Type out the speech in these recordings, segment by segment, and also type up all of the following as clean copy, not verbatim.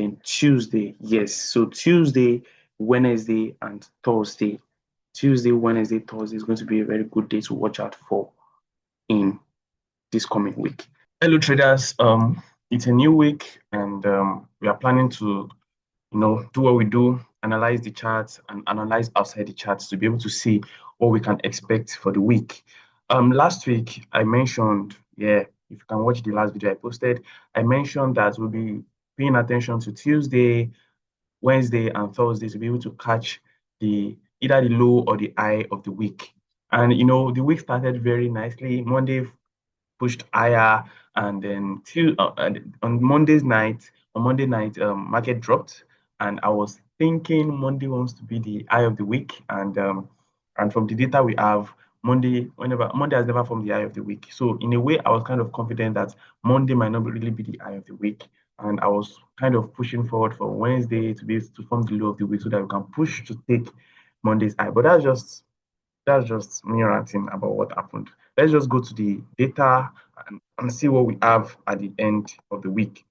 then Tuesday. Yes, so Tuesday, Wednesday, and Thursday. Tuesday, Wednesday, Thursday is going to be a very good day to watch out for in this coming week. Hello, traders. It's a new week, and we are planning to, do what we do, analyze the charts and analyze outside the charts to be able to see what we can expect for the week. Last week I mentioned, yeah, if you can watch the last video I posted, I mentioned that we'll be paying attention to Tuesday, Wednesday, and Thursday to be able to catch either the low or the high of the week. And the week started very nicely. Monday pushed higher, and then on Monday night, market dropped, and I was thinking Monday wants to be the high of the week, and from the data we have, Monday has never formed the high of the week. So in a way, I was kind of confident that Monday might not really be the high of the week, and I was kind of pushing forward for Wednesday to be able to form the low of the week so that we can push to take Monday's high. But that's just me ranting about what happened. Let's just go to the data and see what we have at the end of the week.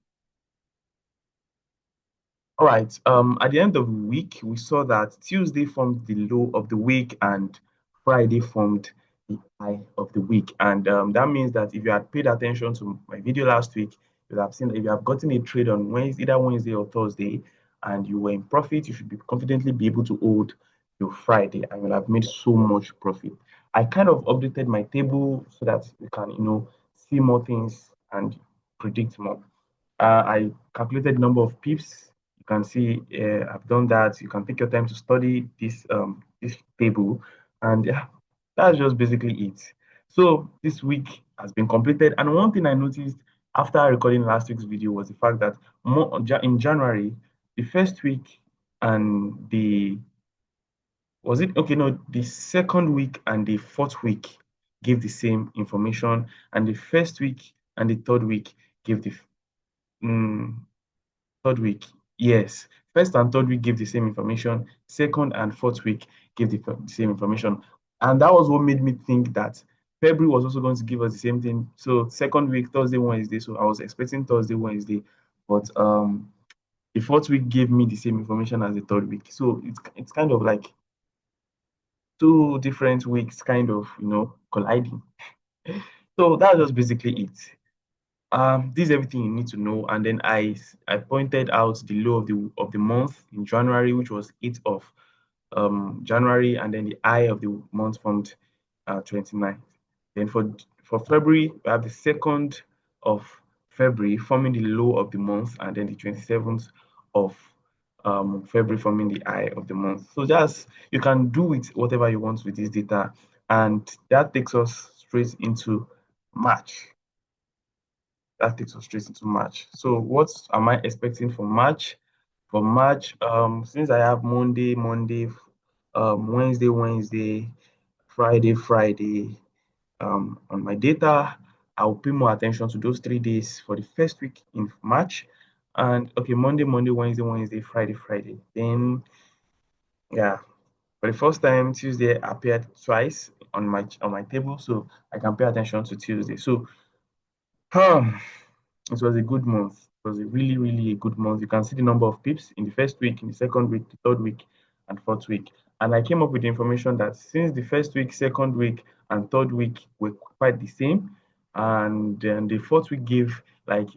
All right. At the end of the week, we saw that Tuesday formed the low of the week and Friday formed the high of the week. And that means that if you had paid attention to my video last week, you'll have seen that if you have gotten a trade on Wednesday, either Wednesday or Thursday, and you were in profit, you should confidently be able to hold your Friday, and you'll have made so much profit. I kind of updated my table so that you can, see more things and predict more. I calculated the number of pips. You can see I've done that. You can take your time to study this table, and yeah, that's just basically it. So this week has been completed, and one thing I noticed after recording last week's video was the fact that in January, the first week and the second week and the fourth week gave the same information, and the first week and the third week gave the mm, third week. Yes, first and third week gave the same information. Second and fourth week gave the same information, and that was what made me think that February was also going to give us the same thing. So second week, Thursday, Wednesday. So I was expecting Thursday, Wednesday, but the fourth week gave me the same information as the third week. So it's kind of like two different weeks kind of colliding. So that's just basically it. This is everything you need to know. And then I pointed out the low of the month in January, which was 8th of January, and then the high of the month formed 29th. Then for February, we have the 2nd of February forming the low of the month, and then the 27th of February forming the high of the month. So just you can do it whatever you want with this data, and that takes us straight into March. That takes us straight into March. So what am I expecting for March? For March, since I have Monday, Wednesday, Friday, on my data, I'll pay more attention to those 3 days for the first week in March. And okay, Monday, Wednesday, Friday. Then yeah, for the first time, Tuesday appeared twice on my table, so I can pay attention to Tuesday. So it was a good month. It was a really, really a good month. You can see the number of pips in the first week, in the second week, the third week, and fourth week. And I came up with the information that since the first week, second week, and third week were quite the same, and then the fourth week gave like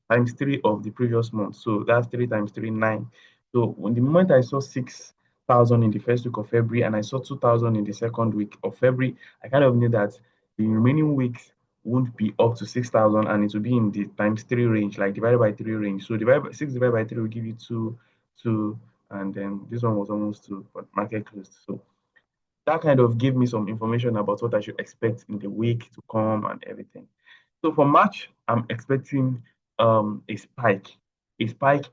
times 3 of the previous month. So that's 3 times 3, 9. So when the moment I saw 6,000 in the first week of February and I saw 2,000 in the second week of February, I kind of knew that the remaining weeks won't be up to 6,000, and it will be in the times 3 range, like divided by 3 range. So 6 divided by 3 will give you 2, and then this one was almost 2, but market closed. So that kind of gave me some information about what I should expect in the week to come and everything. So for March, I'm expecting a spike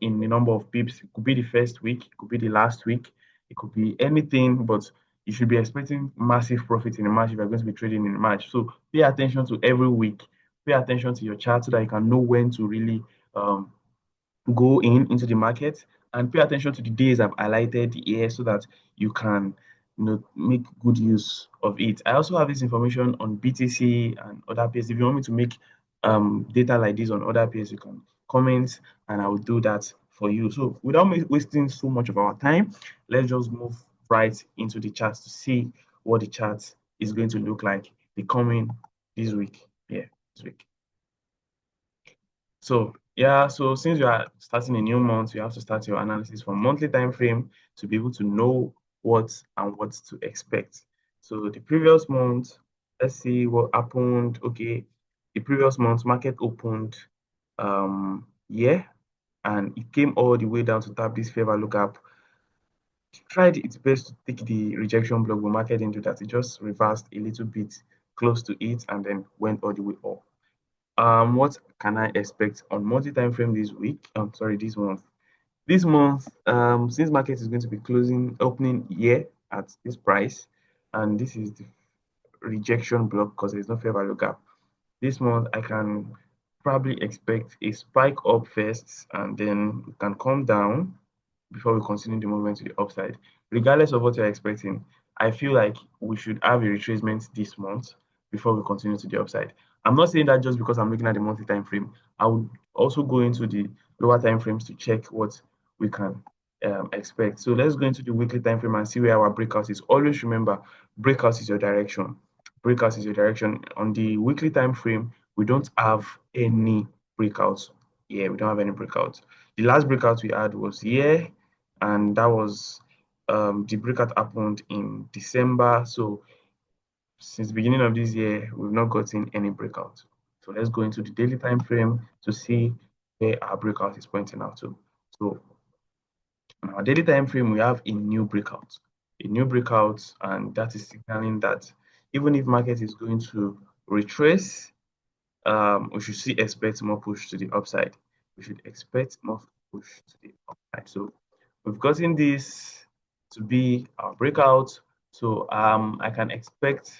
in the number of pips. It could be the first week, it could be the last week, it could be anything, but you should be expecting massive profit in the March if you're going to be trading in March. So pay attention to every week, pay attention to your chart so that you can know when to really go into the market, and pay attention to the days I've highlighted here so that you can make good use of it. I also have this information on BTC and other pairs. If you want me to make data like this on other pairs, you can comment and I will do that for you. So without wasting so much of our time, let's just move right into the charts to see what the chart is going to look like the coming this week. Yeah, this week. So yeah, so since you are starting a new month, you have to start your analysis from monthly time frame to be able to know what to expect. So the previous month, let's see what happened. Okay, the previous month market opened yeah, and it came all the way down to tap this fair value gap. Tried its best to take the rejection block, but market into that. It just reversed a little bit close to it and then went all the way up. What can I expect on multi-time frame this week? I'm sorry, this month. This month, since market is going to be opening here at this price, and this is the rejection block because there's no fair value gap. This month, I can probably expect a spike up first, and then it can come down before we continue the movement to the upside. Regardless of what you're expecting, I feel like we should have a retracement this month before we continue to the upside. I'm not saying that just because I'm looking at the monthly time frame. I would also go into the lower time frames to check what we can expect. So let's go into the weekly time frame and see where our breakout is. Always remember, breakout is your direction. Breakout is your direction. On the weekly time frame, we don't have any breakouts. Yeah, we don't have any breakouts. The last breakout we had was here, and that was the breakout happened in December. So since the beginning of this year, we've not gotten any breakout. So let's go into the daily time frame to see where our breakout is pointing out to. So on our daily time frame, we have a new breakout, and that is signaling that even if market is going to retrace, we should see expect more push to the upside. We should expect more push to the upside. So we've gotten this to be our breakout. So I can expect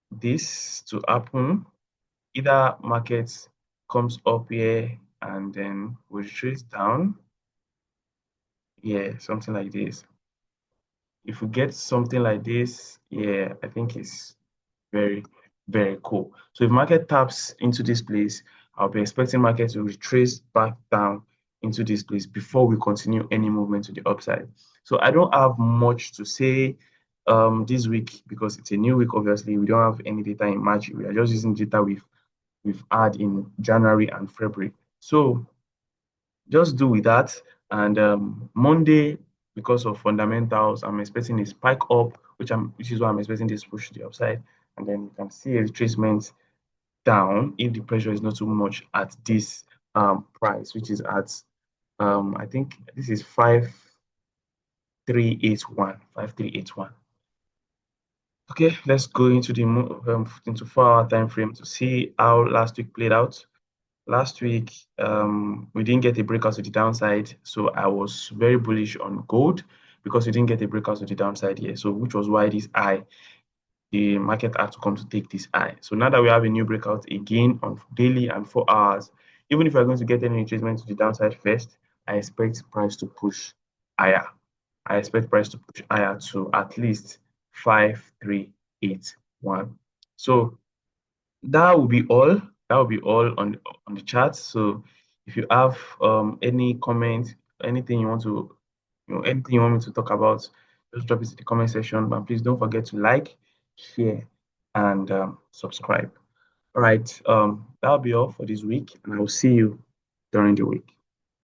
this to happen. Either market comes up here and then we retrace down. Yeah, something like this. If we get something like this, yeah, I think it's very, very cool. So if market taps into this place, I'll be expecting market to retrace back down into this place before we continue any movement to the upside. So I don't have much to say this week because it's a new week. Obviously, we don't have any data in March. We are just using data we've had in January and February. So just do with that. And Monday, because of fundamentals, I'm expecting a spike up, which is why I'm expecting this push to the upside. And then you can see a retracement down if the pressure is not too much at this price, which is at I think this is 5381. Okay, let's go into the into 4-hour time frame to see how last week played out. Last week, we didn't get a breakout to the downside, so I was very bullish on gold because we didn't get a breakout to the downside here. So, which was why this high, the market had to come to take this high. So now that we have a new breakout again on daily and 4 hours, even if we're going to get any retracement to the downside first, I expect price to push higher. I expect price to push higher to at least 5381. So that will be all. That will be all on the chat. So if you have any comment, anything you want to, anything you want me to talk about, just drop it in the comment section. But please don't forget to like, share, and subscribe. All right. That'll be all for this week, and I will see you during the week.